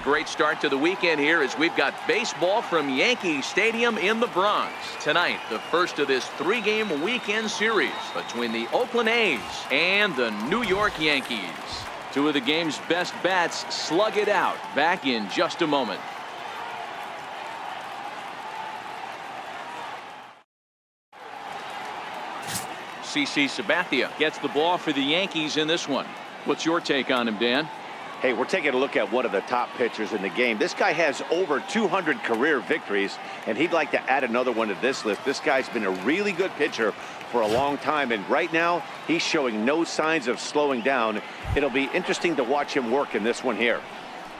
great start to the weekend here as we've got baseball from Yankee Stadium in the Bronx. Tonight, the first of this 3-game weekend series between the Oakland A's and the New York Yankees. Two of the game's best bats slug it out. Back in just a moment. CC Sabathia gets the ball for the Yankees in this one. What's your take on him, Dan? Hey, we're taking a look at one of the top pitchers in the game. This guy has over 200 career victories, and he'd like to add another one to this list. This guy's been a really good pitcher for a long time, and right now he's showing no signs of slowing down. It'll be interesting to watch him work in this one here.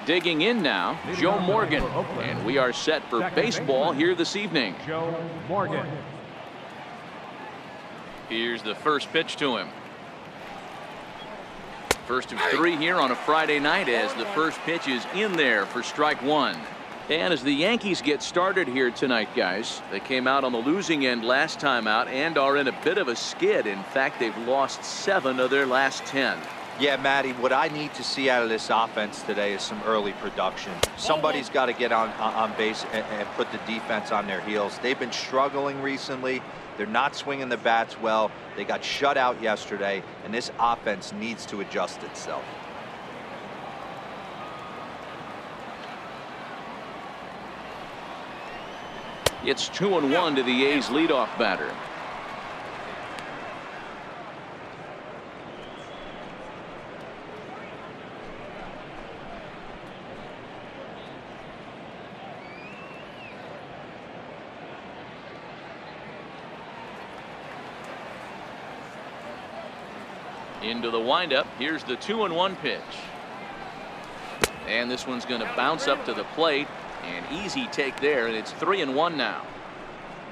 Digging in now, Joe Morgan, and we are set for baseball here this evening. Joe Morgan. Here's the first pitch to him. First of 3 here on a Friday night as the first pitch is in there for strike one. And as the Yankees get started here tonight, guys, they came out on the losing end last time out and are in a bit of a skid. In fact, they've lost 7 of their last 10. Yeah, Matty, what I need to see out of this offense today is some early production. Somebody's got to get on base and put the defense on their heels. They've been struggling recently. They're not swinging the bats well. They got shut out yesterday, and this offense needs to adjust itself. It's 2-1 to the A's leadoff batter. Into the windup. Here's the 2-1 pitch. And this one's going to bounce up to the plate. An easy take there, and it's 3-1 now.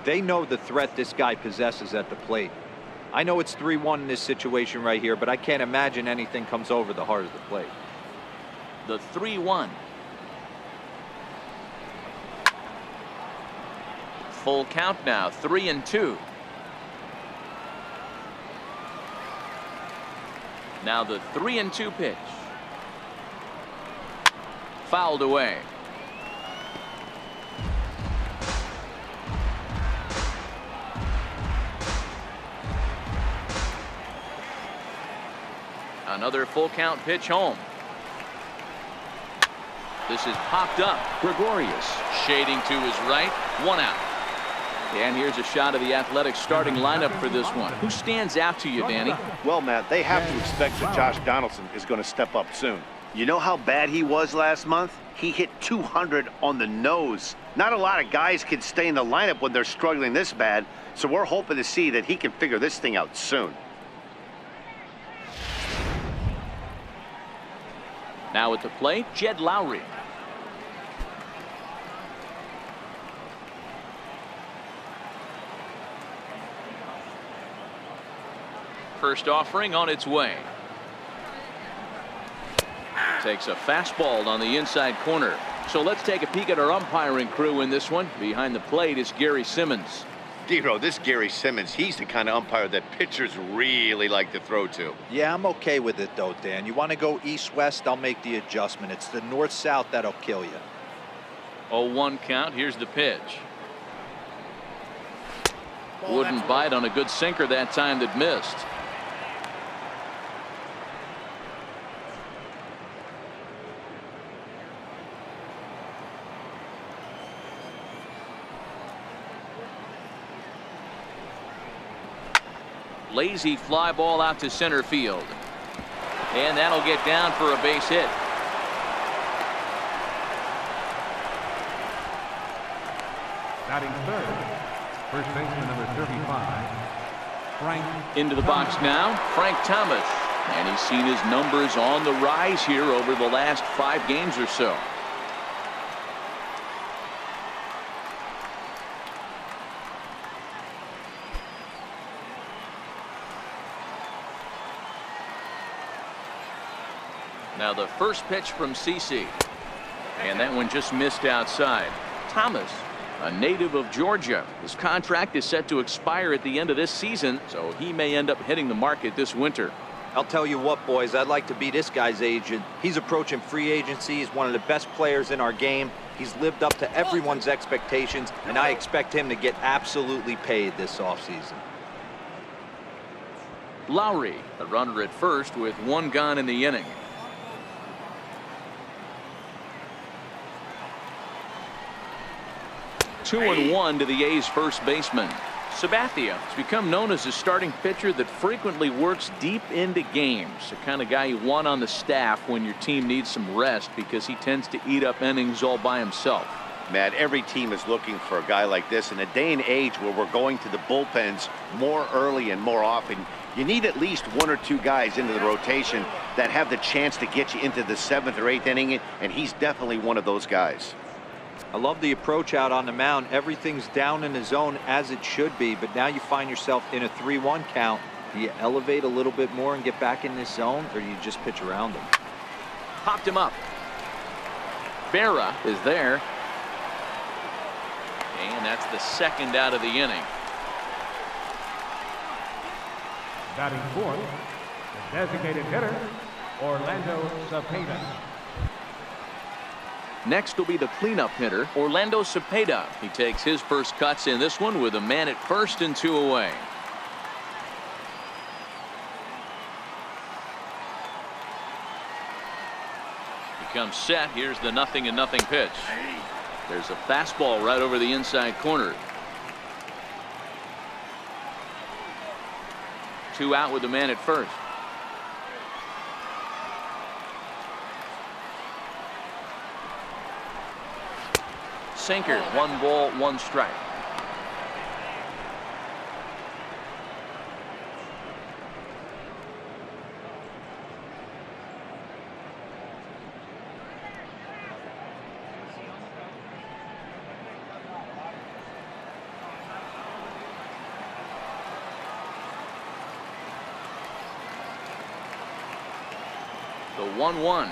They know the threat this guy possesses at the plate. I know it's 3-1 in this situation right here, but I can't imagine anything comes over the heart of the plate. The 3-1. Full count now, 3-2. Now the 3-2 pitch. Fouled away. Another full count pitch home. This is popped up. Gregorius shading to his right. 1 out. And here's a shot of the Athletics starting lineup for this one. Who stands out to you, Danny? Well, Matt, they have to expect that Josh Donaldson is going to step up soon. You know how bad he was last month? He hit 200 on the nose. Not a lot of guys can stay in the lineup when they're struggling this bad, so we're hoping to see that he can figure this thing out soon. Now at the plate, Jed Lowry. First offering on its way. Takes a fastball on the inside corner. So let's take a peek at our umpiring crew in this one. Behind the plate is Gary Simmons. Dero, this Gary Simmons, he's the kind of umpire that pitchers really like to throw to. Yeah, I'm okay with it, though, Dan. You want to go east-west, I'll make the adjustment. It's the north-south that'll kill you. 0-1 count. Here's the pitch. Wouldn't bite on a good sinker that time that missed. Lazy fly ball out to center field. And that'll get down for a base hit. Batting third, first baseman number 35, Frank. Into the box now, Frank Thomas. And he's seen his numbers on the rise here over the last 5 games or so. Now the first pitch from CC. And that one just missed outside. Thomas, a native of Georgia. His contract is set to expire at the end of this season, so he may end up hitting the market this winter. I'll tell you what, boys, I'd like to be this guy's agent. He's approaching free agency. He's one of the best players in our game. He's lived up to everyone's expectations, and I expect him to get absolutely paid this offseason. Lowry, the runner at first with one gone in the inning. Two and one to the A's first baseman. Sabathia has become known as a starting pitcher that frequently works deep into games. The kind of guy you want on the staff when your team needs some rest because he tends to eat up innings all by himself. Matt, every team is looking for a guy like this. In a day and age where we're going to the bullpens more early and more often, you need at least one or two guys into the rotation that have the chance to get you into the 7th or 8th inning, and he's definitely one of those guys. I love the approach out on the mound. Everything's down in the zone as it should be, but now you find yourself in a 3-1 count. Do you elevate a little bit more and get back in this zone, or do you just pitch around him? Popped him up. Berra is there. And that's the second out of the inning. Batting fourth, the designated hitter, Orlando Cepeda. Next will be the cleanup hitter, Orlando Cepeda. He takes his first cuts in this one with a man at first and 2 away. He comes set. Here's the 0-0 pitch. There's a fastball right over the inside corner. 2 out with the man at first. Sinker, 1 ball, 1 strike. The 1-1.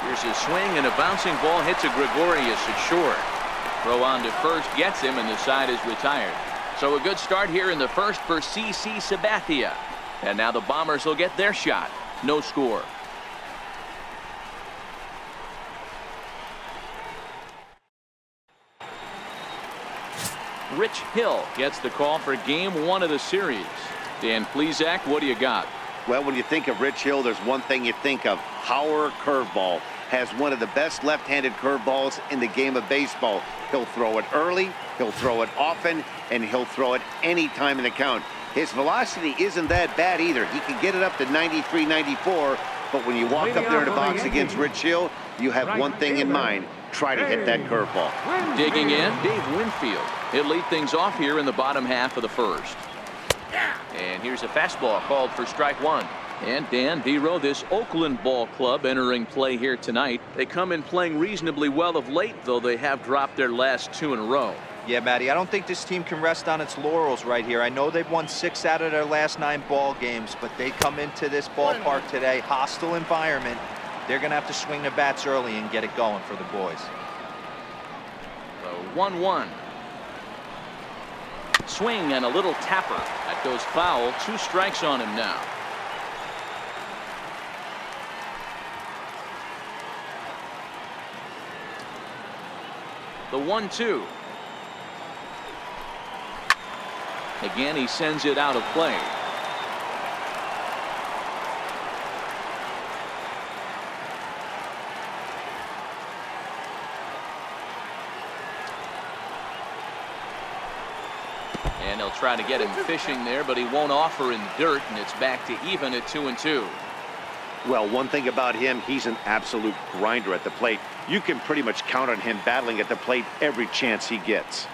Here's his swing, and a bouncing ball hits a Gregorius at short. Throw on to first gets him, and the side is retired. So a good start here in the first for CC Sabathia. And now the Bombers will get their shot. No score. Rich Hill gets the call for game 1 of the series. Dan Plesac, what do you got? Well, when you think of Rich Hill, there's one thing you think of. Hauer curveball. Has one of the best left-handed curveballs in the game of baseball. He'll throw it early, he'll throw it often, and he'll throw it any time in the count. His velocity isn't that bad either. He can get it up to 93, 94, but when you walk up there in the box against Rich Hill, you have one thing in mind. Try to hit that curveball. Digging in, Dave Winfield. He'll lead things off here in the bottom half of the first. And here's a fastball called for strike 1. And Dan Dero, this Oakland ball club entering play here tonight. They come in playing reasonably well of late, though they have dropped their last 2 in a row. Yeah, Matty, I don't think this team can rest on its laurels right here. I know they've won 6 out of their last 9 ball games, but they come into this ballpark today, hostile environment. They're going to have to swing the bats early and get it going for the boys. The 1-1. Swing and a little tapper. That goes foul. 2 strikes on him now. The 1-2. Again, he sends it out of play. And they'll try to get him fishing there, but he won't offer in dirt, and it's back to even at 2-2. Well, one thing about him, he's an absolute grinder at the plate. You can pretty much count on him battling at the plate every chance he gets.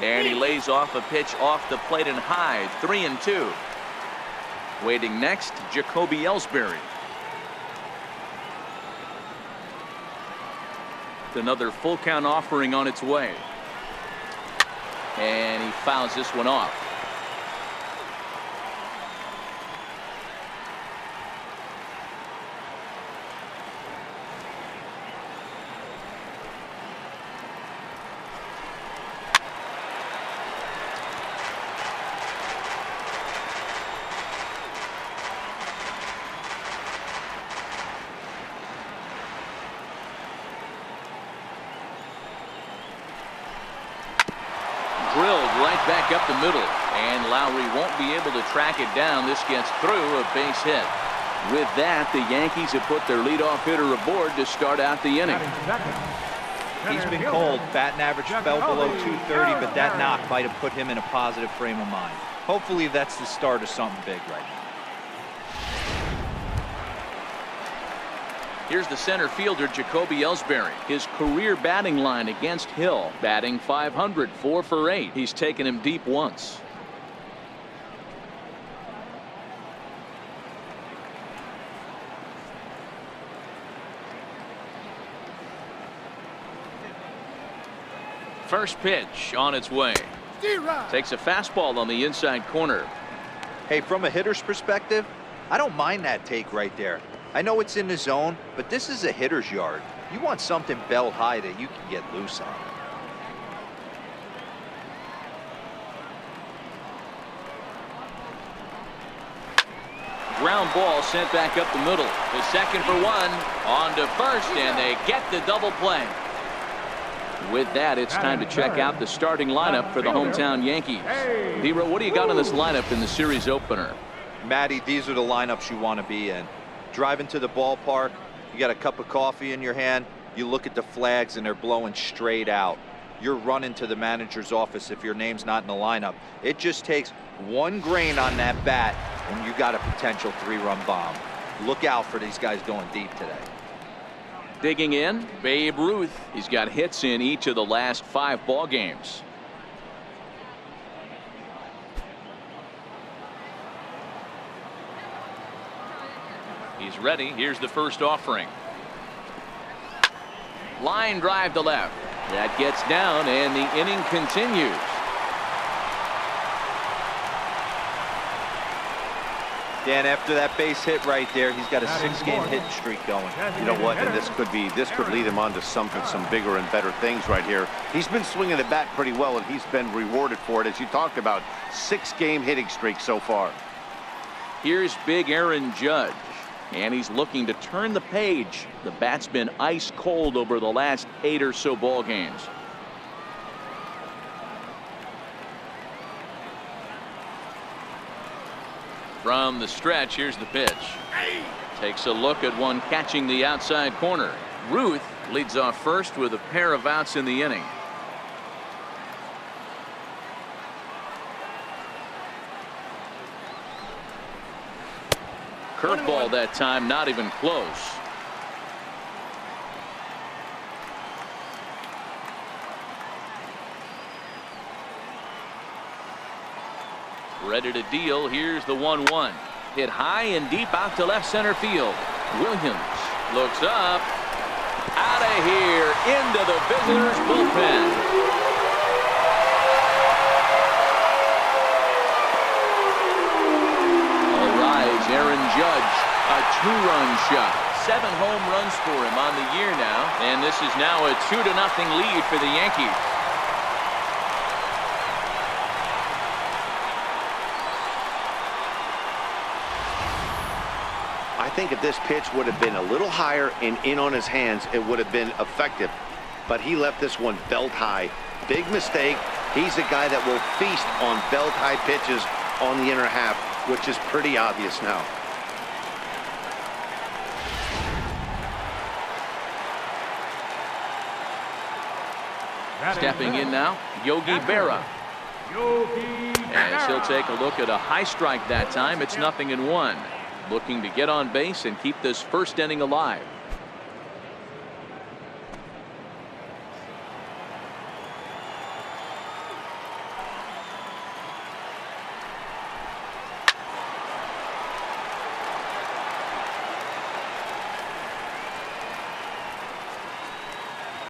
And he lays off a pitch off the plate and high. 3-2. Waiting next, Jacoby Ellsbury. Another full count offering on its way. And he fouls this one off. drilled right back up the middle. And Lowry won't be able to track it down. This gets through, a base hit. With that, the Yankees have put their leadoff hitter aboard to start out the inning. He's been cold. Batting average fell below 230, but that knock might have put him in a positive frame of mind. Hopefully that's the start of something big right now. Here's the center fielder, Jacoby Ellsbury. His career batting line against Hill, batting .500, 4 for 8. He's taken him deep once. First pitch on its way. Takes a fastball on the inside corner. Hey, from a hitter's perspective, I don't mind that take right there. I know it's in the zone, but this is a hitter's yard. You want something belt high that you can get loose on. Ground ball sent back up the middle. The second for one. On to first, and they get the double play. With that, it's time to check out the starting lineup for the hometown Yankees. Hero, what do you got on this lineup in the series opener? Matty, these are the lineups you want to be in. Driving to the ballpark, you got a cup of coffee in your hand, you look at the flags and they're blowing straight out. You're running to the manager's office if your name's not in the lineup. It just takes one grain on that bat and you got a potential 3-run bomb. Look out for these guys going deep today. Digging in, Babe Ruth. He's got hits in each of the last 5 ball games. He's ready. Here's the first offering. Line drive to left. That gets down, and the inning continues. Dan, after that base hit right there, he's got a 6-game hitting streak going. You know what? And this could lead him on to some bigger and better things right here. He's been swinging the bat pretty well, and he's been rewarded for it, as you talked about. 6-game hitting streak so far. Here's big Aaron Judge, and he's looking to turn the page. The bat's been ice cold over the last 8 or so ball games. From the stretch, here's the pitch. Takes a look at one catching the outside corner. Ruth leads off first with a pair of outs in the inning. Curveball that time, not even close. Ready to deal. Here's the 1-1. Hit high and deep out to left center field. Williams looks up. Out of here into the visitors' bullpen. All rise, Aaron Judge, a 2-run shot. 7 home runs for him on the year now, and this is now a 2-0 lead for the Yankees. I think if this pitch would have been a little higher and in on his hands, it would have been effective. But he left this one belt high. Big mistake. He's a guy that will feast on belt high pitches on the inner half, which is pretty obvious now. Stepping in now, Yogi Berra. As he'll take a look at a high strike that time. It's 0-1. Looking to get on base and keep this first inning alive.